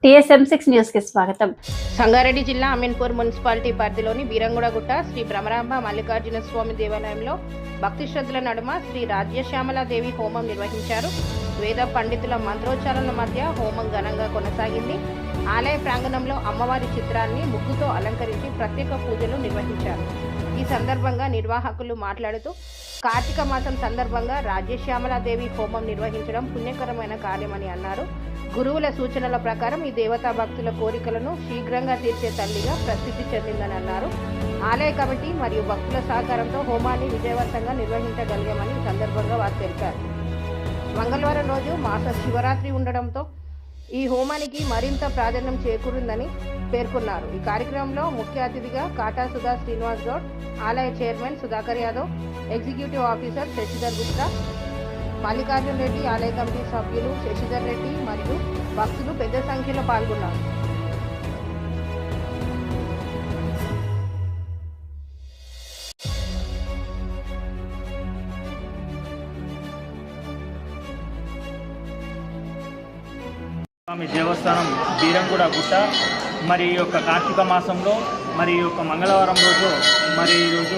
TSM6 news కి స్వాగతం. సంగారెడ్డి జిల్లా అమీన్పూర్ మున్సిపాలిటీ పరిధిలోని బీరంగూడగుట్ట శ్రీ భ్రమరాంబ మల్లికార్జున స్వామి దేవాలయంలో భక్తి శ్రద్ధల నడుమ శ్రీ రాజ్యశ్యామలాదేవి హోమం నిర్వహించారు. వేద పండితుల మంత్రోచ్చారణల మధ్య హోమం ఘనంగా కొనసాగింది. ఆలయ ప్రాంగణంలో అమ్మవారి చిత్రాన్ని ముగ్గుతో అలంకరించి ప్రత్యేక పూజలు నిర్వహించారు. ఈ సందర్భంగా నిర్వాహకులు మాట్లాడుతూ కార్తీక మాసం సందర్భంగా రాజ్యశ్యామలాదేవి హోమం నిర్వహించడం పుణ్యకరమైన కార్యమని అన్నారు. గురువుల సూచనల ప్రకారం ఈ దేవతా భక్తుల కోరికలను శీఘ్రంగా తీర్చే తల్లిగా ప్రసిద్ధి చెందిందని అన్నారు. ఆలయ కమిటీ మరియు భక్తుల సహకారంతో హోమాన్ని విజయవంతంగా నిర్వహించగలిగామని ఈ సందర్భంగా వారు తెలిపారు. మంగళవారం రోజు మాస శివరాత్రి ఉండడంతో ఈ హోమానికి మరింత ప్రాధాన్యం చేకూరిందని పేర్కొన్నారు. ఈ కార్యక్రమంలో ముఖ్య అతిథిగా కాటా సుధా శ్రీనివాస్ గౌడ్, ఆలయ chairman Sudhakar Yadav, executive officer Sasidhar Gupta, Mallikarjuna Reddy, ఆలయ కమిటీ సభ్యులు శశిధర్ రెడ్డి మరియు భక్తులు పెద్ద సంఖ్యలో పాల్గొన్నారు. స్వామి దేవస్థానం బీరంగూడగుట్ట మరి ఈ యొక్క కార్తీక మాసంలో మరి ఈ యొక్క మంగళవారం రోజు మరి ఈరోజు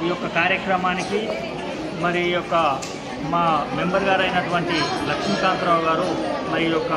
ఈ యొక్క కార్యక్రమానికి మరి ఈ యొక్క మా మెంబర్ గారు అయినటువంటి లక్ష్మీకాంతరావు గారు మరి ఈ యొక్క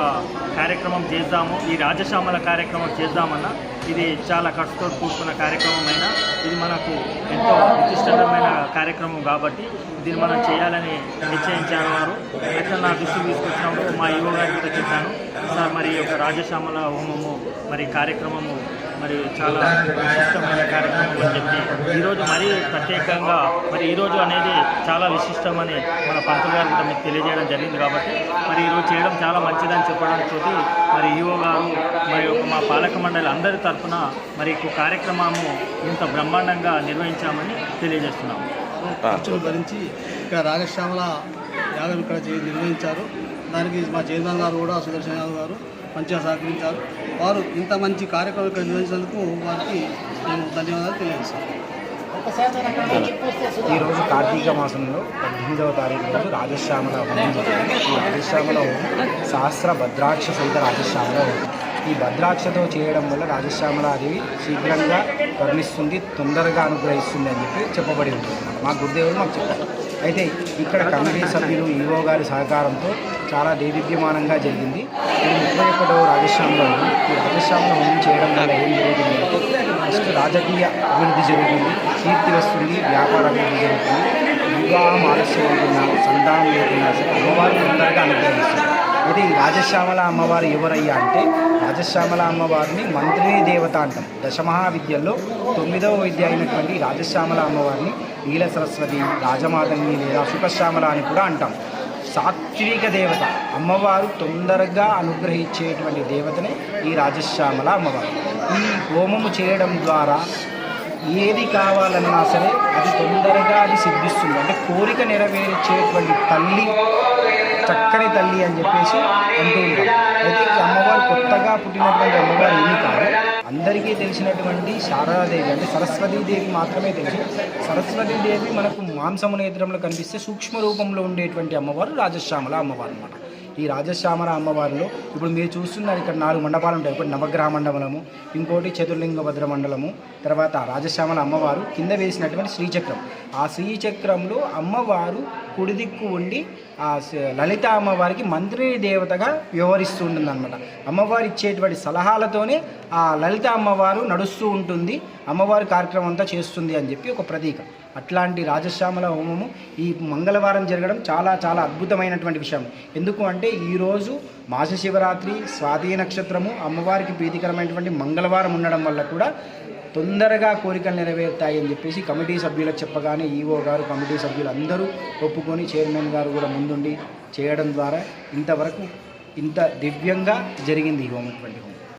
కార్యక్రమం చేద్దాము, ఈ రాజశ్యామల కార్యక్రమం చేద్దామన్న ఇది చాలా ఖర్చుతో కూడుకున్న కార్యక్రమం అయినా ఇది మనకు ఎంతో విశిష్టమైన కార్యక్రమం కాబట్టి దీన్ని మనం చేయాలని నిశ్చయించారు వారు. అయితే నా దృష్టికి తీసుకొచ్చినప్పుడు మా యువ గారికి కూడా చెప్పాను, సార్ మరి ఈ యొక్క రాజశ్యామల హోమము మరి కార్యక్రమము మరి చాలా విశిష్టమైన కార్యక్రమం అని చెప్పి ఈరోజు మరీ ప్రత్యేకంగా మరి ఈరోజు అనేది చాలా విశిష్టమని మన పంతులు గారు కూడా మీకు తెలియజేయడం జరిగింది కాబట్టి మరి ఈరోజు చేయడం చాలా మంచిదని చెప్పడంతో మరి ఈవో గారు మరి మా పాలక మండలి అందరి తరఫున మరి ఈ కార్యక్రమము ఇంత బ్రహ్మాండంగా నిర్వహించామని తెలియజేస్తున్నాము. ఖర్చులు భరించి ఇక్కడ రాజశ్యామల యాగం ఇక్కడ నిర్వహించారు. దానికి మా చైర్మన్ గారు కూడా సుదర్శన్ యాదవ్ గారు మంచిగా సహకరించారు. వారు ఇంత మంచి కార్యక్రమం ఇక్కడ నిర్వహించినందుకు వారికి నేను ధన్యవాదాలు తెలియజేస్తాను. ఈరోజు కార్తీక మాసంలో 18వ తారీఖు రోజు రాజశ్యామల హోమం జరిగింది. ఈ రాజశ్యామల హోమం సహస్ర భద్రాక్ష సహిత రాజశ్యామల హోమం. ఈ భద్రాక్షతో చేయడం వల్ల రాజశ్యామలాదేవి శీఘ్రంగా కరుణిస్తుంది, తొందరగా అనుగ్రహిస్తుంది అని చెప్పి చెప్పబడి ఉంటుంది. మా గురుదేవులు మాకు చెప్పారు. అయితే ఇక్కడ కమిటీ సభ్యులు ఈవో గారి సహకారంతో చాలా దేదీప్యమానంగా జరిగింది. ఇది 31వ రాజశ్యామల హోమం. ఈ రాజశ్యామల హోమం చేయడం వల్ల ఏం జరుగుతుంది అంటే ఫస్ట్ రాజకీయ అభివృద్ధి జరుగుతుంది, కీర్తి వస్తుంది, వ్యాపార అభివృద్ధి జరుగుతుంది. వివాహం ఆలస్యం అవుతున్నా, సంతానం లేకున్నా సరే అమ్మవారు తొందరగా అనుగ్రహిస్తుంది. అయితే ఈ రాజశ్యామల అమ్మవారు ఎవరయ్యా అంటే రాజశ్యామల అమ్మవారిని మంత్రిని దేవత అంటాం. దశమహావిద్యల్లో 9వ విద్య అయినటువంటి రాజశ్యామల అమ్మవారిని నీల సరస్వతి, రాజమాతంగి లేదా సుఖశ్యామల అని కూడా అంటాం. సాత్విక దేవత, అమ్మవారు తొందరగా అనుగ్రహించేటువంటి దేవతనే ఈ రాజశ్యామల అమ్మవారు. ఈ హోమము చేయడం ద్వారా ఏది కావాలన్నా సరే అది తొందరగా అది సిద్ధిస్తుంది. అంటే కోరిక నెరవేర్చేటువంటి తల్లి, చక్కని తల్లి అని చెప్పేసి అంటూ ఉంటాం. అయితే ఈ అమ్మవారు కొత్తగా పుట్టినటువంటి అమ్మవారు ఏమీ కాదు. అందరికీ తెలిసినటువంటి శారదాదేవి అంటే సరస్వతీదేవి మాత్రమే తెలుసు. సరస్వతీదేవి మనకు మాంసము నేత్రంలో కనిపిస్తే సూక్ష్మ రూపంలో ఉండేటువంటి అమ్మవారు రాజశ్యామల అమ్మవారు అన్నమాట. ఈ రాజశ్యామల అమ్మవారిలో ఇప్పుడు మీరు చూస్తున్నారు ఇక్కడ 4 మండపాలు ఉంటాయి. ఒకటి నవగ్రహ మండలము, ఇంకోటి చతుర్లింగభద్ర మండలము, తర్వాత రాజశ్యామల అమ్మవారు కింద వేసినటువంటి శ్రీచక్రం. ఆ శ్రీచక్రంలో అమ్మవారు కుడి దిక్కు ఉండి ఆ లలిత అమ్మవారికి మంత్రిని దేవతగా వ్యవహరిస్తూ ఉంటుందన్నమాట. అమ్మవారు ఇచ్చేటువంటి సలహాలతోనే ఆ లలిత అమ్మవారు నడుస్తూ ఉంటుంది, అమ్మవారి కార్యక్రమం అంతా చేస్తుంది అని చెప్పి ఒక ప్రతీక. అట్లాంటి రాజశ్యామల హోమము ఈ మంగళవారం జరగడం చాలా చాలా అద్భుతమైనటువంటి విషయం. ఎందుకు అంటే ఈరోజు మాస శివరాత్రి, స్వాతి నక్షత్రము, అమ్మవారికి ప్రీతికరమైనటువంటి మంగళవారం ఉండడం వల్ల కూడా తొందరగా కోరికలు నెరవేరుతాయి అని చెప్పేసి కమిటీ సభ్యులకు చెప్పగానే ఈవో గారు, కమిటీ సభ్యులు అందరూ ఒప్పుకొని చైర్మన్ గారు కూడా ముందుండి చేయడం ద్వారా ఇంతవరకు ఇంత దివ్యంగా జరిగింది ఈ హోమం.